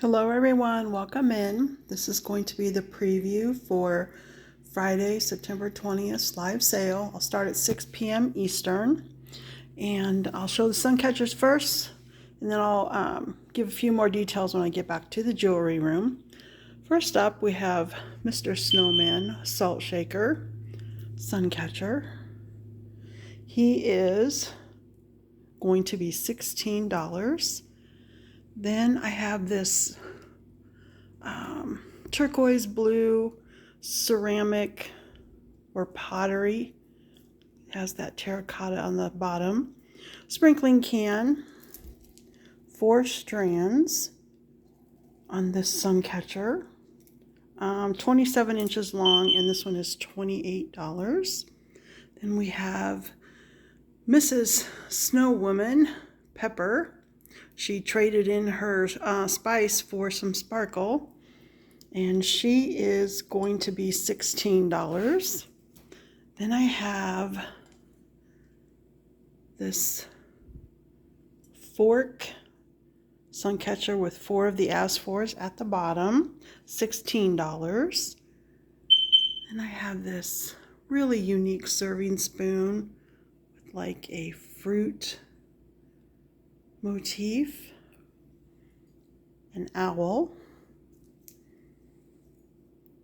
Hello everyone, welcome in. This is going to be the preview for Friday, September 20th live sale. I'll start at 6 p.m. Eastern and I'll show the sun catchers first and then I'll give a few more details when I get back to the jewelry room. First up we have Mr. Snowman Salt Shaker sun catcher. He is going to be $16. Then I have this turquoise blue ceramic or pottery. It has that terracotta on the bottom. Sprinkling can, 4 strands on this sun catcher. 27 inches long, and this one is $28. Then we have Mrs. Snow Woman Pepper. She traded in her spice for some sparkle, and she is going to be $16. Then I have this fork sun catcher with 4 of the as-4s at the bottom, $16. And I have this really unique serving spoon with like a fruit motif, an owl,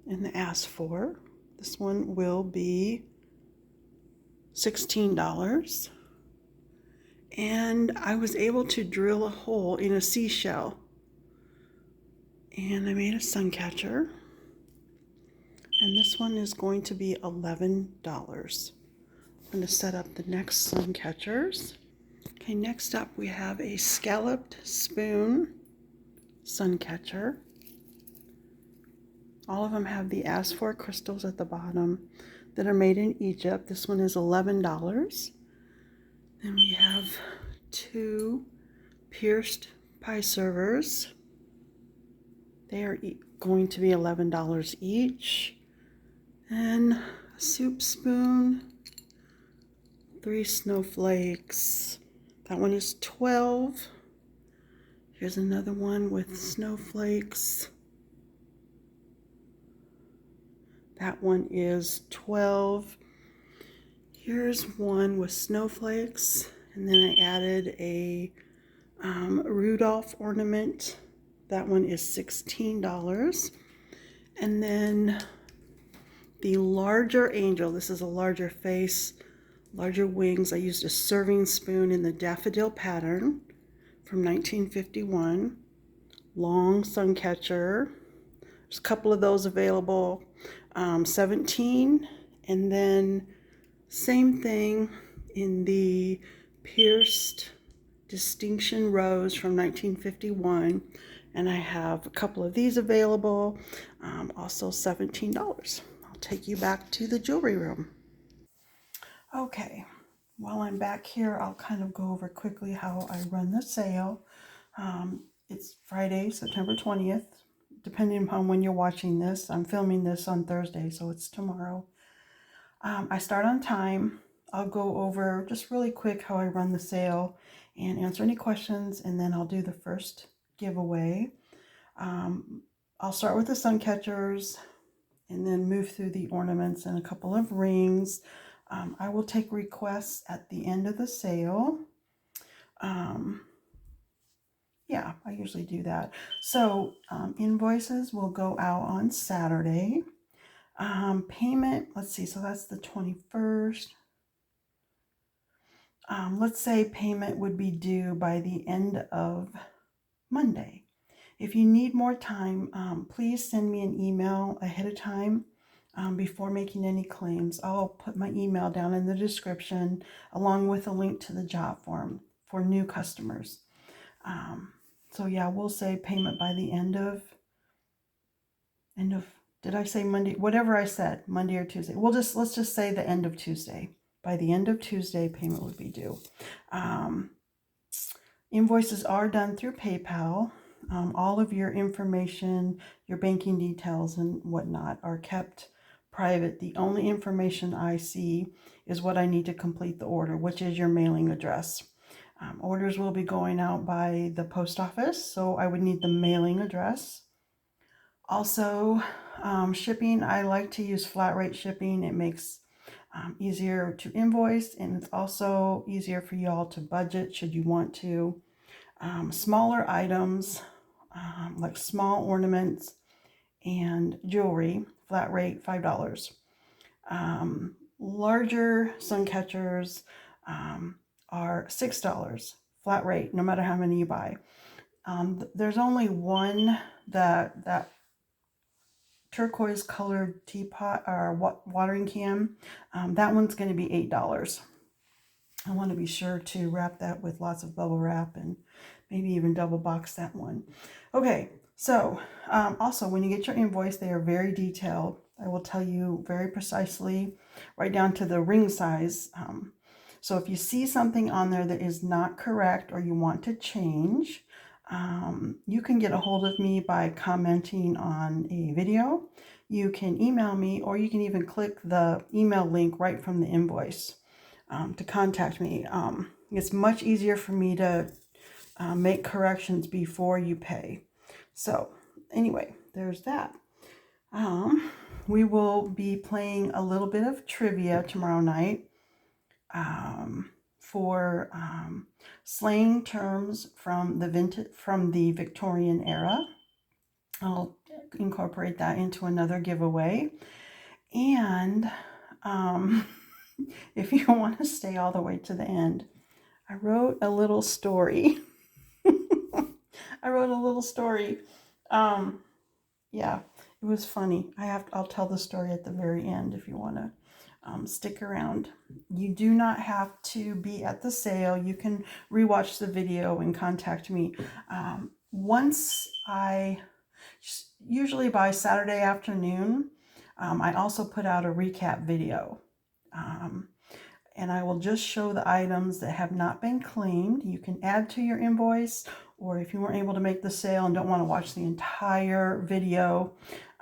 and the as-4. This one will be $16. And I was able to drill a hole in a seashell. And I made a sun catcher. And this one is going to be $11. I'm going to set up the next sun catchers. Okay, next up we have a scalloped spoon sun catcher. All of them have the as-4 crystals at the bottom that are made in Egypt. This one is $11. Then we have 2 pierced pie servers. They are going to be $11 each. And a soup spoon, 3 snowflakes. That one is $12. Here's another one with snowflakes. That one is $12. Here's one with snowflakes, and then I added a Rudolph ornament. That one is $16. And then the larger angel, this is a larger face, larger wings. I used a serving spoon in the daffodil pattern from 1951. Long sun catcher. There's a couple of those available. 17, and then same thing in the pierced distinction rose from 1951, and I have a couple of these available, also $17. I'll take you back to the jewelry room. Okay, while I'm back here, I'll kind of go over quickly how I run the sale. It's Friday, September 20th. Depending upon when you're watching this. I'm filming this on Thursday, so it's tomorrow. I start on time. I'll go over just really quick how I run the sale and answer any questions, and then I'll do the first giveaway. I'll start with the sun catchers and then move through the ornaments and a couple of rings. I will take requests at the end of the sale. Yeah, I usually do that. So invoices will go out on Saturday. Payment, let's see, so that's the 21st. Let's say payment would be due by the end of Monday. If you need more time, please send me an email ahead of time before making any claims. I'll put my email down in the description along with a link to the job form for new customers. So yeah, we'll say payment by the end of, did I say Monday? Whatever I said, Monday or Tuesday. Let's just say the end of Tuesday. By the end of Tuesday, payment would be due. Invoices are done through PayPal. All of your information, your banking details and whatnot are kept private. The only information I see is what I need to complete the order, which is your mailing address. Orders will be going out by the post office, so I would need the mailing address. Also, shipping, I like to use flat rate shipping. It makes easier to invoice, and it's also easier for y'all to budget should you want to. Smaller items, like small ornaments and jewelry, flat rate $5. Larger sun catchers are $6, flat rate, no matter how many you buy. There's only one that turquoise colored teapot or watering can. That one's going to be $8. I want to be sure to wrap that with lots of bubble wrap and maybe even double box that one. Okay, so also when you get your invoice, they are very detailed. I will tell you very precisely, right down to the ring size. So if you see something on there that is not correct or you want to change, you can get a hold of me by commenting on a video. You can email me, or you can even click the email link right from the invoice to contact me. It's much easier for me to make corrections before you pay. So anyway, there's that. We will be playing a little bit of trivia tomorrow night for slang terms from the Victorian era. I'll incorporate that into another giveaway. And if you want to stay all the way to the end, I wrote a little story. Yeah, it was funny. I'll tell the story at the very end if you want to stick around. You do not have to be at the sale. You can rewatch the video and contact me. Usually by Saturday afternoon, I also put out a recap video. And I will just show the items that have not been claimed. You can add to your invoice, or if you weren't able to make the sale and don't want to watch the entire video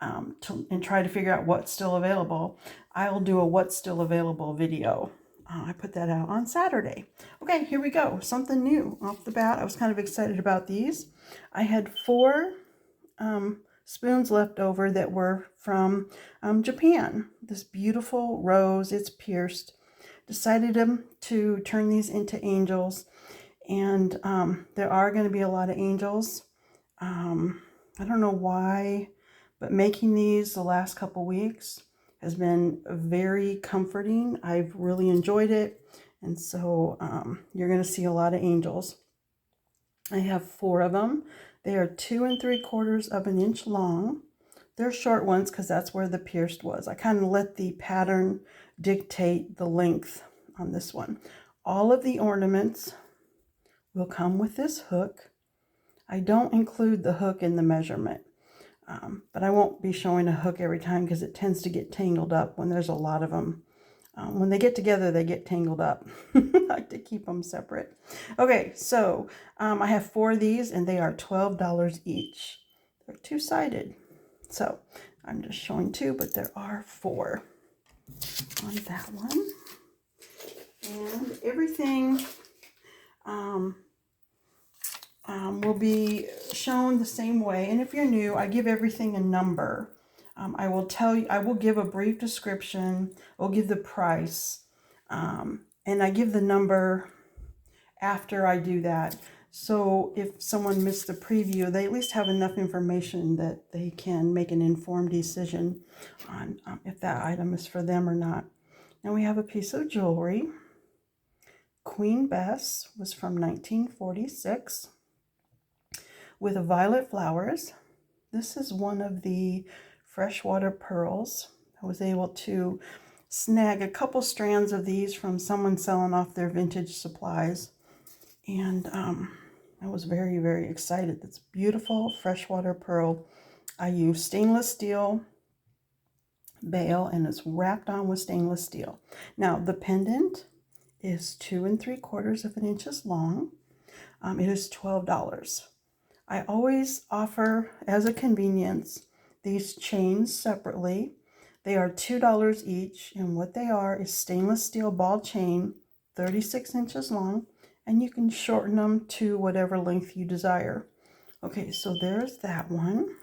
and try to figure out what's still available, I'll do a what's still available video. I put that out on Saturday. Okay, here we go. Something new off the bat. I was kind of excited about these. I had 4 spoons left over that were from Japan. This beautiful rose, it's pierced. Decided to turn these into angels, and there are going to be a lot of angels. I don't know why, but making these the last couple weeks has been very comforting. I've really enjoyed it, and so you're going to see a lot of angels. I have 4 of them. They are 2 3/4 of an inch long. They're short ones because that's where the pierced was. I kind of let the pattern dictate the length on this one. All of the ornaments will come with this hook. I don't include the hook in the measurement, but I won't be showing a hook every time because it tends to get tangled up when there's a lot of them. When they get together, they get tangled up. I like to keep them separate. Okay, so I have 4 of these, and they are $12 each. They're 2-sided. So I'm just showing 2, but there are 4 on that one. And everything will be shown the same way. And if you're new, I give everything a number. I will tell you, I will give a brief description, I'll give the price, and I give the number after I do that. So if someone missed the preview, they at least have enough information that they can make an informed decision on if that item is for them or not. Now we have a piece of jewelry. Queen Bess was from 1946 with violet flowers. This is one of the freshwater pearls. I was able to snag a couple strands of these from someone selling off their vintage supplies. And I was very, very excited. It's beautiful freshwater pearl. I use stainless steel bail, and it's wrapped on with stainless steel. Now the pendant is 2 3/4 of an inches long. It is $12. I always offer, as a convenience, these chains separately. They are $2 each, and what they are is stainless steel ball chain, 36 inches long, and you can shorten them to whatever length you desire. Okay, so there's that one.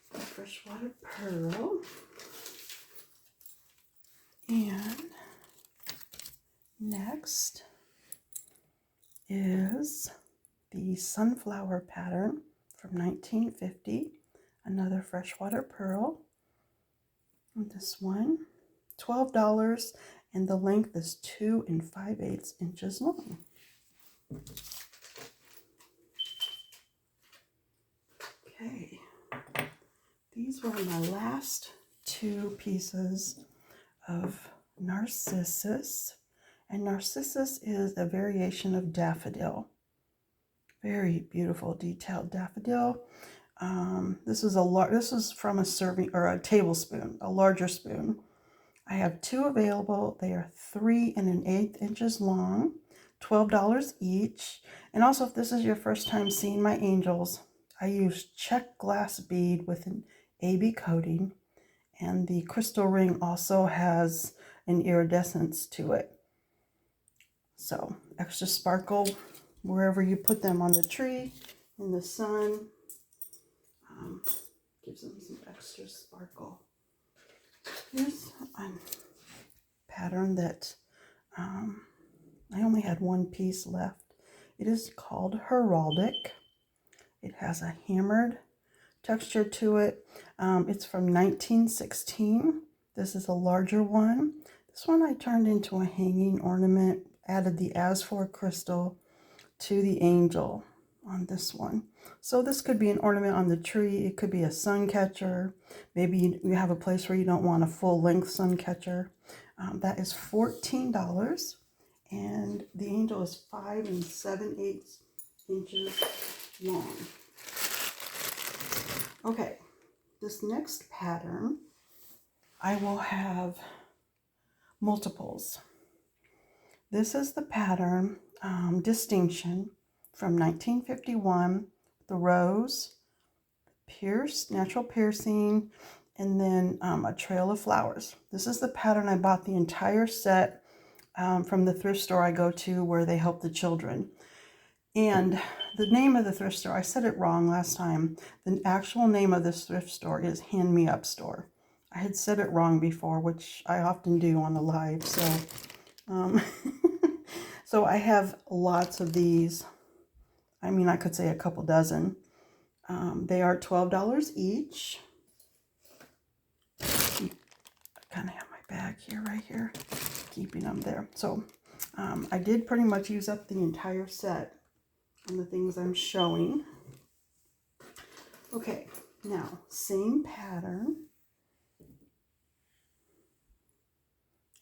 Freshwater pearl. And next is the sunflower pattern from 1950. Another freshwater pearl. And this one, $12, and the length is 2 5/8 inches long. Okay, these were my last two pieces of Narcissus, and Narcissus is a variation of daffodil. Very beautiful detailed daffodil. This is from a serving or a tablespoon, a larger spoon. I have two available. They are 3 1/8 inches long, $12 each. And also, if this is your first time seeing my angels, I use check glass bead with an AB coating, and the crystal ring also has an iridescence to it. So extra sparkle wherever you put them, on the tree, in the sun, gives them some extra sparkle. Here's a pattern that I only had one piece left. It is called Heraldic. It has a hammered texture to it. It's from 1916. This is a larger one. This one I turned into a hanging ornament, added the As4 crystal to the angel on this one. So this could be an ornament on the tree. It could be a sun catcher. Maybe you have a place where you don't want a full-length sun catcher. That is $14, and the angel is 5 7/8 inches long. Okay, this next pattern, I will have multiples. This is the pattern Distinction from 1951, the rose, natural piercing, and then a trail of flowers. This is the pattern. I bought the entire set from the thrift store I go to where they help the children. And the name of the thrift store, I said it wrong last time. The actual name of this thrift store is Hand Me Up Store. I had said it wrong before, which I often do on the live. So, so I have lots of these. I mean, I could say a couple dozen. They are $12 each. I kind of have my bag here, right here, keeping them there. So I did pretty much use up the entire set on the things I'm showing. Okay, now same pattern.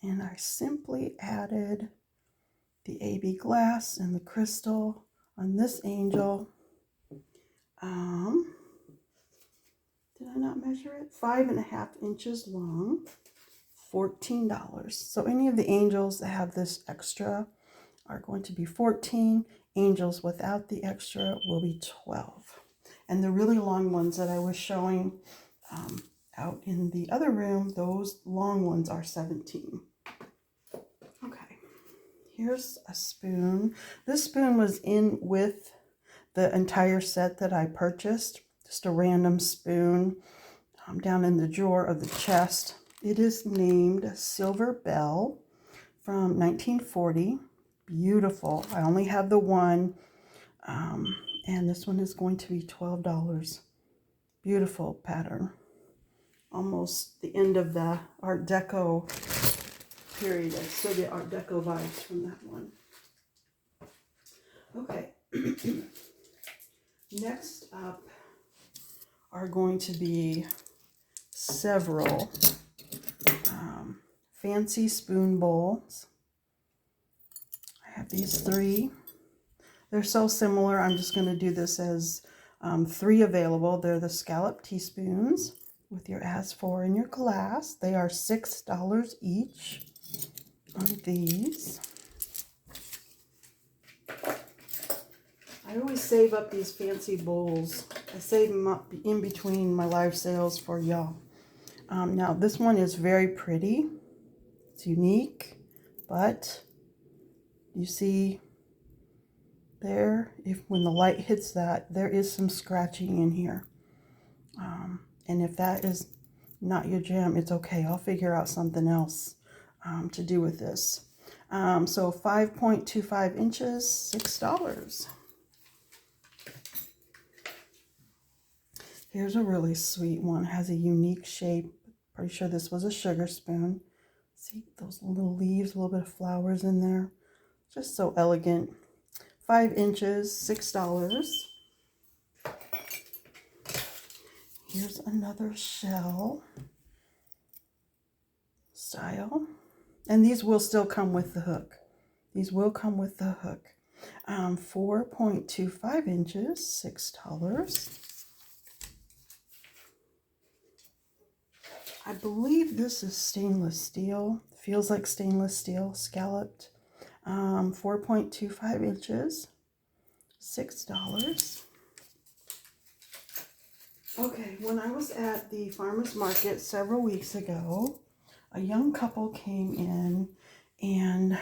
And I simply added the AB glass and the crystal on this angel. Did I not measure it? 5 1/2 inches long, $14. So any of the angels that have this extra are going to be 14. Angels without the extra will be 12. And the really long ones that I was showing out in the other room, those long ones are 17. Okay, here's a spoon. This spoon was in with the entire set that I purchased. Just a random spoon down in the drawer of the chest. It is named Silver Bell from 1940. Beautiful. I only have the one, and this one is going to be $12. Beautiful pattern. Almost the end of the Art Deco period. I still get Art Deco vibes from that one. Okay. Next up are going to be several fancy spoon bowls. I have these 3. They're so similar. I'm just going to do this as 3 available. They're the scallop teaspoons with your As4 in your glass. They are $6 each on these. I always save up these fancy bowls. I save them up in between my live sales for y'all. Now this one is very pretty. It's unique, but You see there, when the light hits that, there is some scratching in here. And if that is not your jam, it's okay. I'll figure out something else to do with this. So 5.25 inches, $6. Here's a really sweet one. It has a unique shape. Pretty sure this was a sugar spoon. See those little leaves, a little bit of flowers in there. Just so elegant. 5 inches, $6. Here's another shell style. And these will still come with the hook. These will come with the hook. 4.25 inches, $6. I believe this is stainless steel. Feels like stainless steel, scalloped. 4.25 inches, $6. Okay, when I was at the farmer's market several weeks ago, a young couple came in and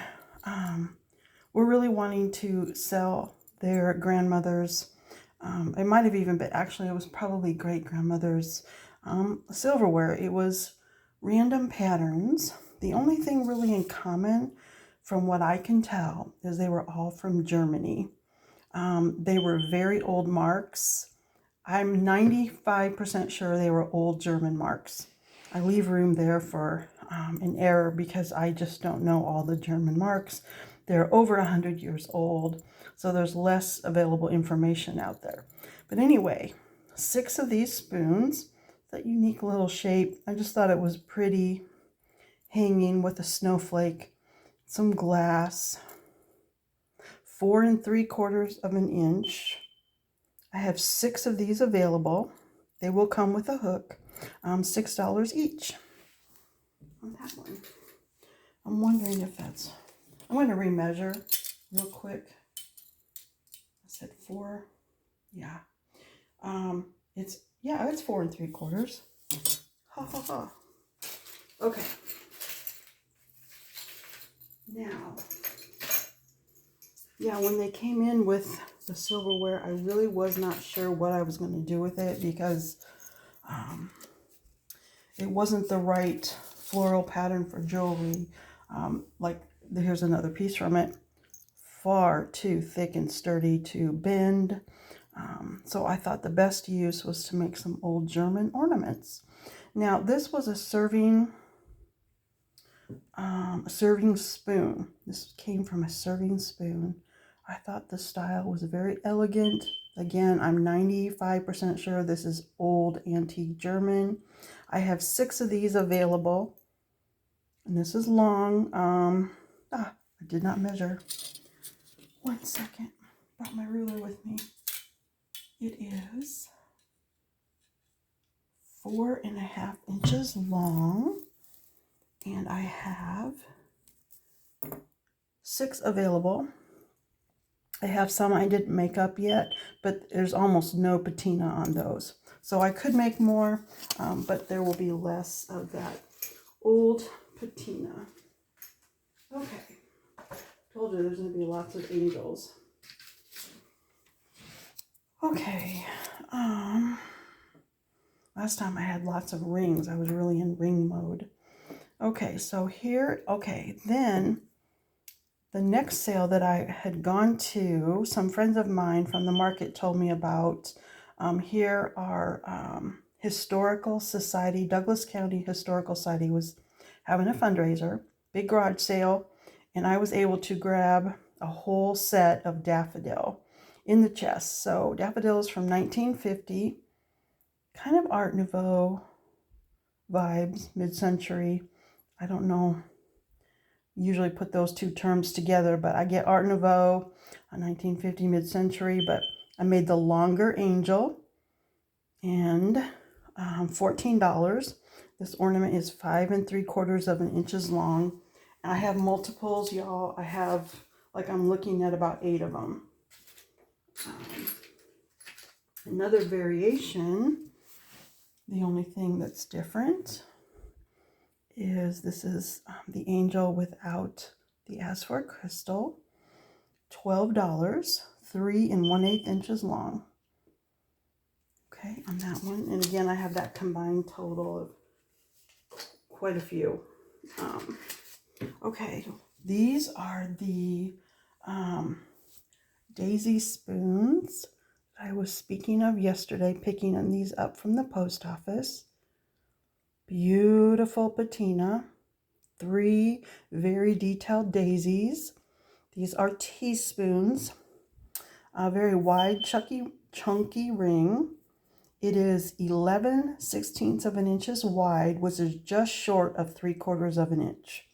were really wanting to sell their grandmother's, it might have even been, actually it was probably great-grandmother's silverware. It was random patterns. The only thing really in common from what I can tell is they were all from Germany. They were very old marks. I'm 95% sure they were old German marks. I leave room there for an error because I just don't know all the German marks. They're over 100 years old, so there's less available information out there. But anyway, 6 of these spoons, that unique little shape. I just thought it was pretty, hanging with a snowflake, some glass, 4 3/4 of an inch. I have 6 of these available. They will come with a hook. $6 each on that one. I'm wondering if that's, I'm going to remeasure real quick. I said 4. Yeah. It's 4 3/4. Ha ha ha. Okay. Now, yeah, when they came in with the silverware, I really was not sure what I was going to do with it because it wasn't the right floral pattern for jewelry. Like, here's another piece from it. Far too thick and sturdy to bend. So I thought the best use was to make some old German ornaments. Now, this was a serving spoon. This came from a serving spoon. I thought the style was very elegant. Again, I'm 95% sure this is old antique German. I have 6 of these available. And this is long. I did not measure. 1 second. Brought my ruler with me. It is 4.5 inches long. And I have 6 available. I have some I didn't make up yet, but there's almost no patina on those. So I could make more, but there will be less of that old patina. Okay, told you there's going to be lots of angels. Okay, last time I had lots of rings. I was really in ring mode. Okay, so here, then the next sale that I had gone to, some friends of mine from the market told me about. Here are Historical Society, Douglas County Historical Society was having a fundraiser, big garage sale, and I was able to grab a whole set of daffodil in the chest. So daffodils from 1950, kind of Art Nouveau vibes, mid-century. I don't know. Usually put those two terms together, but I get Art Nouveau, a 1950 mid-century, but I made the longer angel, and $14. This ornament is 5 3/4 of an inches long. And I have multiples, y'all. I have, like, I'm looking at about 8 of them. Another variation, the only thing that's different is this is the angel without the Asphalt crystal. $12, 3 1/8 inches long. Okay, on that one. And again, I have that combined total of quite a few. Okay, these are the daisy spoons I was speaking of yesterday, picking these up from the post office. Beautiful patina. 3 very detailed daisies. These are teaspoons. A very wide, chunky ring. It is 11/16 of an inch wide, which is just short of 3/4 of an inch.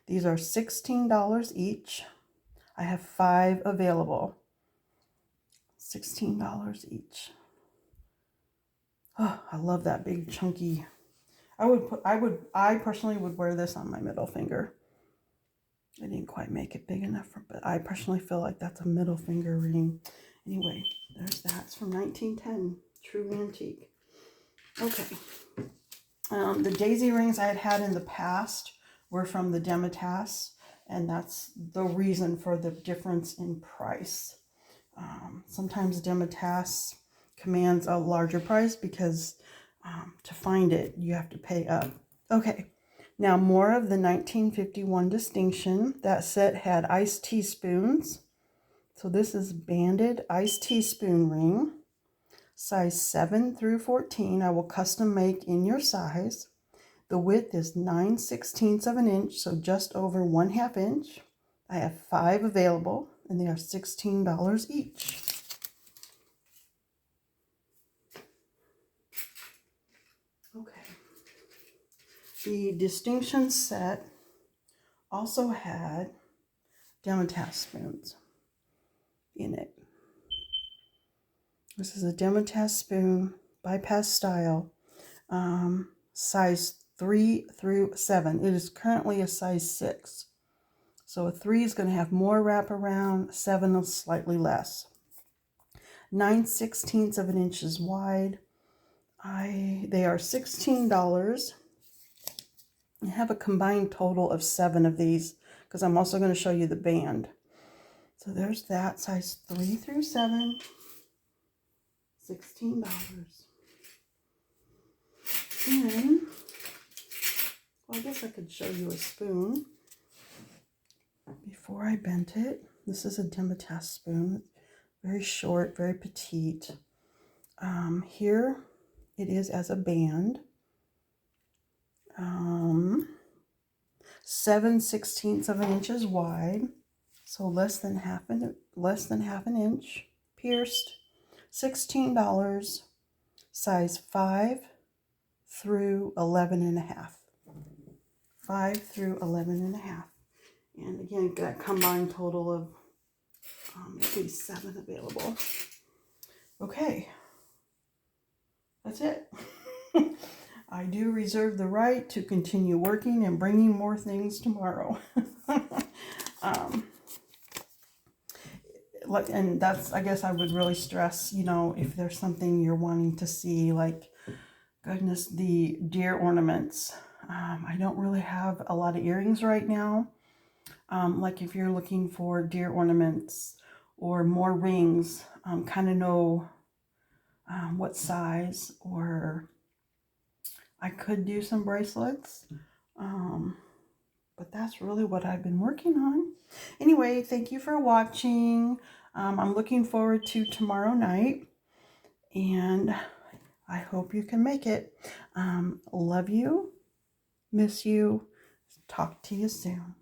These are $16 each. I have 5 available. $16 each. Oh, I love that big chunky. I personally would wear this on my middle finger. I didn't quite make it big enough, but I personally feel like that's a middle finger ring. Anyway, there's that. It's from 1910. True antique. Okay. The daisy rings I had had in the past were from the Dematas, and that's the reason for the difference in price. Sometimes Dematas commands a larger price because to find it, you have to pay up. Okay, now more of the 1951 Distinction. That set had iced teaspoons. So this is banded iced teaspoon ring. Size 7 through 14. I will custom make in your size. The width is 9/16 of an inch, so just over 1/2 inch. I have 5 available, and they are $16 each. Okay. The Distinction set also had Dematas spoons in it. This is a Dematas spoon, bypass style, size 3 through 7. It is currently a size 6. So a 3 is going to have more wraparound, 7 is slightly less. 9/16 of an inch wide. They are $16. I have a combined total of 7 of these because I'm also going to show you the band. So there's that, size 3 through 7, $16. And, well, I guess I could show you a spoon before I bent it. This is a Dematas spoon, very short, very petite. Here it is as a band. 7/16 of an inch wide, so less than half an inch, pierced. $16, size 5 through 11.5. 5 through 11.5. And again, that combined total of at least 7 available. Okay, that's it. I do reserve the right to continue working and bringing more things tomorrow. And that's, I guess I would really stress, you know, if there's something you're wanting to see, like, goodness, the deer ornaments. I don't really have a lot of earrings right now. Like if you're looking for deer ornaments or more rings, kind of know what size, or I could do some bracelets. But that's really what I've been working on. Anyway, thank you for watching. I'm looking forward to tomorrow night, and I hope you can make it. Love you, miss you, talk to you soon.